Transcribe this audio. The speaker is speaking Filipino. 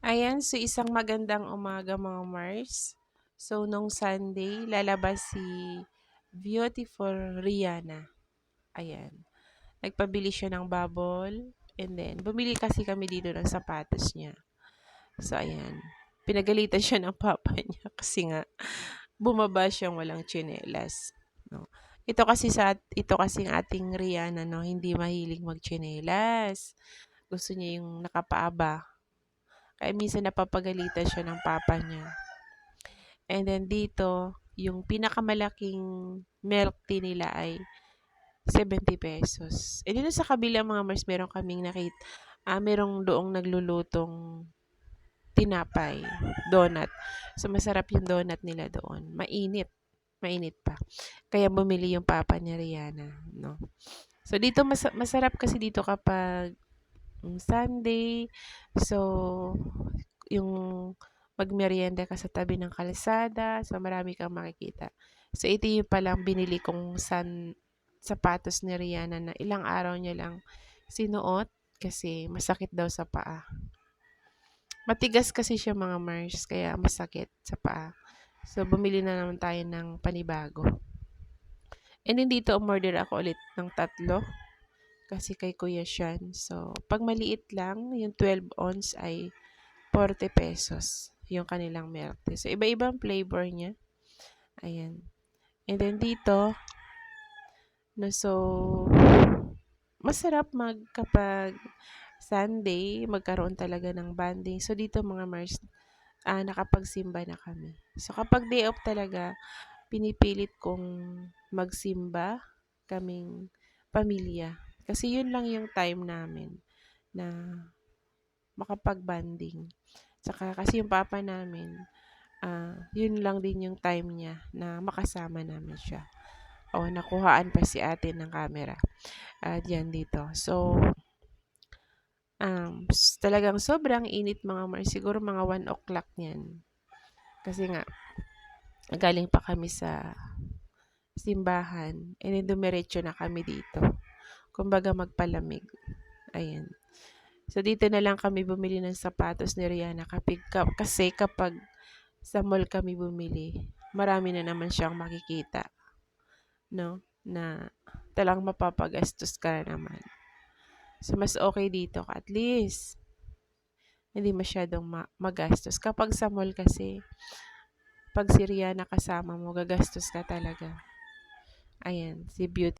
Ayan, so isang magandang umaga mga Mars. So, nung Sunday, lalabas si Beautiful Rihanna. Ayan. Nagpabili siya ng bubble. And then, bumili kasi kami dito ng sapatos niya. So, ayan. Pinagalitan siya ng papa niya kasi nga bumaba siyang walang tsinelas. No? Ito kasi ang ating Rihanna, no, hindi mahilig magtsinelas. Gusto niya yung nakapaaba. Kaya minsan napapagalitan siya ng papa niya. And then dito, yung pinakamalaking milk tea nila ay 70 pesos. And dito sa kabila mga Mars, meron kaming merong doong naglulutong tinapay, donut. So masarap yung donut nila doon. Mainit. Mainit pa. Kaya bumili yung papa ni Rihanna, no. So dito masarap kasi dito kapag Sunday. So yung magmeryenda ka sa tabi ng kalsada, so marami kang makikita. So ito yung palang binili kong sapatos ni Rihanna na ilang araw niya lang sinuot kasi masakit daw sa paa. Matigas kasi siya mga Mars, kaya masakit sa paa. So bumili na naman tayo ng panibago. And then dito umorder ako ulit ng 3 kasi kay Kuya Sean. So pag maliit lang, yung 12 ounce ay 40 pesos yung kanilang milk tea. So, iba-ibang flavor niya. Ayan. And then dito, no, so, masarap kapag Sunday, magkaroon talaga ng bonding. So, dito mga Mars, nakapagsimba na kami. So, kapag day off talaga, pinipilit kong magsimba kaming pamilya. Kasi yun lang yung time namin na makapag-bonding. Tsaka kasi yung papa namin, yun lang din yung time niya na makasama namin siya. O, nakuhaan pa si ate ng camera. Diyan dito. So, talagang sobrang init mga Mars. Siguro mga 1 o'clock niyan. Kasi nga, galing pa kami sa simbahan. And then dumiretso na kami dito. Kumbaga magpalamig. Ayan. So, dito na lang kami bumili ng sapatos ni Rihanna. Kasi kapag sa mall kami bumili, marami na naman siyang makikita, no? Na talang mapapagastos ka na naman. So, mas okay dito at least hindi masyadong magastos. Kapag sa mall kasi, pag si Rihanna kasama mo, gagastos ka talaga. Ayan, si Beauty.